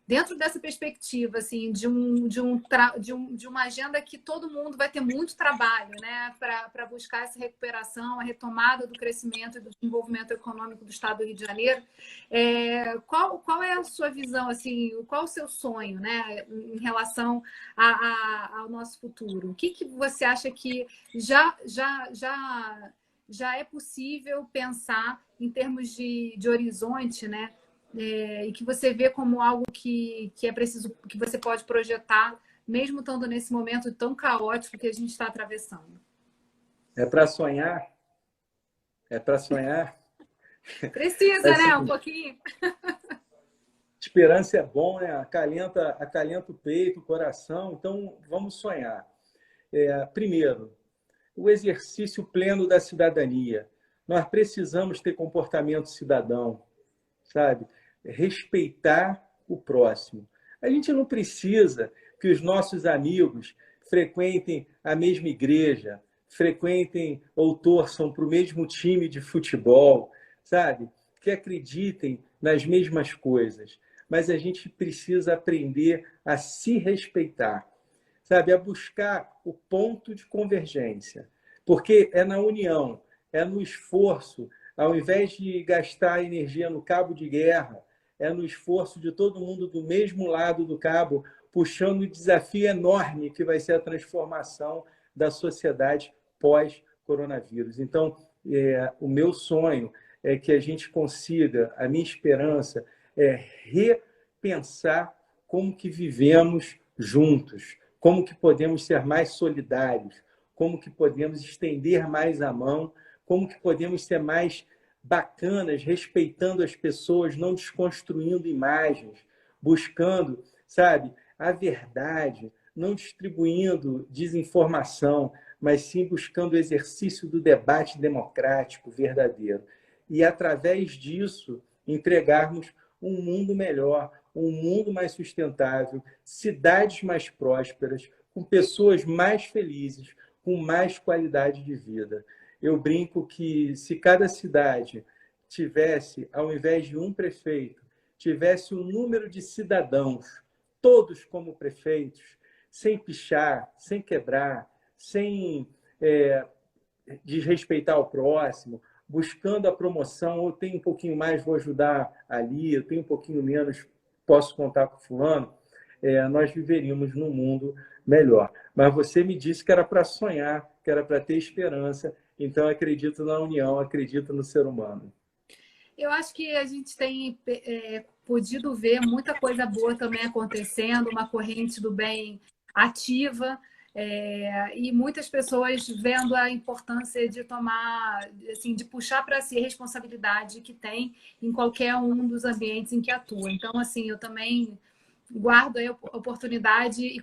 Dentro dessa perspectiva, assim, de uma agenda que todo mundo vai ter muito trabalho, né, para buscar essa recuperação, a retomada do crescimento e do desenvolvimento econômico do Estado do Rio de Janeiro, qual é a sua visão, assim, qual o seu sonho, né, em relação ao nosso futuro? O que você acha que já é possível pensar em termos de horizonte, né? E que você vê como algo que é preciso, que você pode projetar, mesmo estando nesse momento tão caótico que a gente está atravessando. É para sonhar? É para sonhar? Precisa, Assim, né? Um pouquinho. esperança é bom, né? Acalenta o peito, o coração. Então, vamos sonhar. Primeiro, o exercício pleno da cidadania. Nós precisamos ter comportamento cidadão, sabe? Respeitar o próximo. A gente não precisa que os nossos amigos frequentem a mesma igreja, frequentem ou torçam para o mesmo time de futebol, sabe? Que acreditem nas mesmas coisas. Mas a gente precisa aprender a se respeitar, sabe? A buscar o ponto de convergência. Porque é na união, é no esforço, ao invés de gastar energia no cabo de guerra, é no esforço de todo mundo do mesmo lado do cabo, puxando o desafio enorme que vai ser a transformação da sociedade pós-coronavírus. Então, o meu sonho é que a gente consiga, a minha esperança é repensar como que vivemos juntos, como que podemos ser mais solidários, como que podemos estender mais a mão, como que podemos ser mais bacanas, respeitando as pessoas, não desconstruindo imagens, buscando, sabe, a verdade, não distribuindo desinformação, mas sim buscando o exercício do debate democrático verdadeiro. E, através disso, entregarmos um mundo melhor, um mundo mais sustentável, cidades mais prósperas, com pessoas mais felizes, com mais qualidade de vida. Eu brinco que se cada cidade tivesse, ao invés de um prefeito, tivesse um número de cidadãos, todos como prefeitos, sem pichar, sem quebrar, sem desrespeitar o próximo, buscando a promoção, eu tenho um pouquinho mais, vou ajudar ali, eu tenho um pouquinho menos, posso contar com fulano, nós viveríamos num mundo melhor. Mas você me disse que era para sonhar, que era para ter esperança, então acredito na união, acredito no ser humano. Eu acho que a gente tem podido ver muita coisa boa também acontecendo, uma corrente do bem ativa, e muitas pessoas vendo a importância de tomar, assim, de puxar para si a responsabilidade que tem em qualquer um dos ambientes em que atua. Então, assim, eu também guardo a oportunidade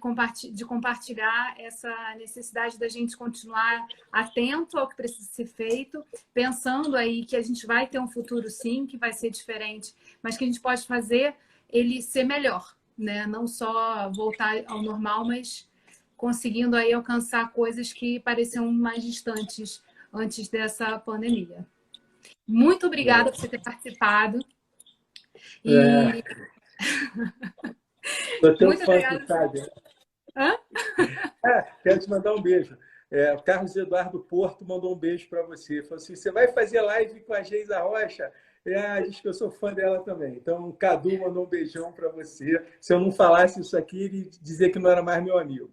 de compartilhar essa necessidade da gente continuar atento ao que precisa ser feito, pensando aí que a gente vai ter um futuro sim, que vai ser diferente, mas que a gente pode fazer ele ser melhor, né? Não só voltar ao normal, mas conseguindo aí alcançar coisas que pareciam mais distantes antes dessa pandemia. Muito obrigada por você ter participado. E... Sou teu muito fã, obrigada. sabe? Hã? Quero te mandar um beijo. O Carlos Eduardo Porto mandou um beijo para você. Falou assim: você vai fazer live com a Geisa Rocha? Diz que eu sou fã dela também. Então, o Cadu mandou um beijão para você. Se eu não falasse isso aqui, ele dizer que não era mais meu amigo.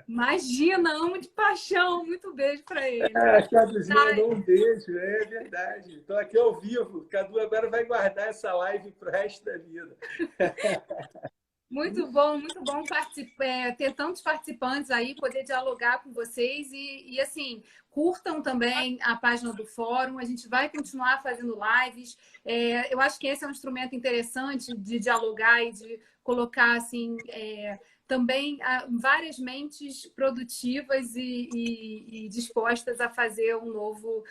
Imagina, amo de paixão. Muito beijo para ele. Caduzinho Tá, mandou um beijo, é verdade. Estou aqui ao vivo. Cadu agora vai guardar essa live para o resto da vida. muito bom ter tantos participantes aí, poder dialogar com vocês assim, curtam também a página do fórum, a gente vai continuar fazendo lives. Eu acho que esse é um instrumento interessante de dialogar e de colocar assim, também várias mentes produtivas e dispostas a fazer um novo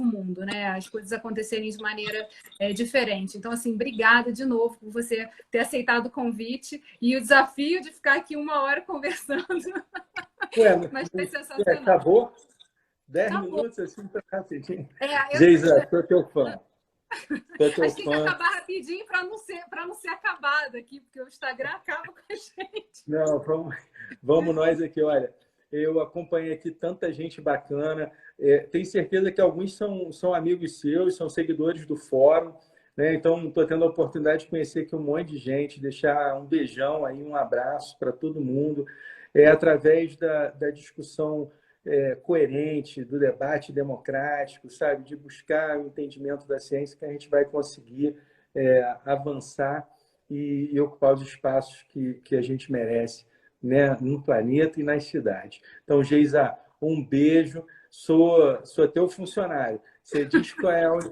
mundo, né? As coisas acontecerem de maneira diferente. Então, assim, obrigada de novo por você ter aceitado o convite e o desafio de ficar aqui 1 hora conversando. Mas foi sensacional. Acabou? 10 Acabou. minutos assim, para rapidinho. Eu Geisa, sou teu fã. Acho que tem que acabar rapidinho para não ser acabado aqui, porque o Instagram acaba com a gente. Não, vamos nós aqui. Olha, eu acompanhei aqui tanta gente bacana. Tenho certeza que alguns são amigos seus, são seguidores do fórum, né? Então, estou tendo a oportunidade de conhecer aqui um monte de gente, deixar um beijão aí, um abraço para todo mundo. Através da discussão coerente, do debate democrático, sabe, de buscar o entendimento da ciência, que a gente vai conseguir avançar e ocupar os espaços que a gente merece, né, no planeta e nas cidades. Então, Geisa, um beijo. Sou teu funcionário. Você diz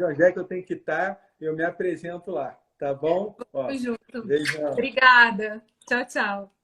onde é que eu tenho que estar, eu me apresento lá, tá bom? Ó, junto. Beijão. Obrigada. Tchau, tchau.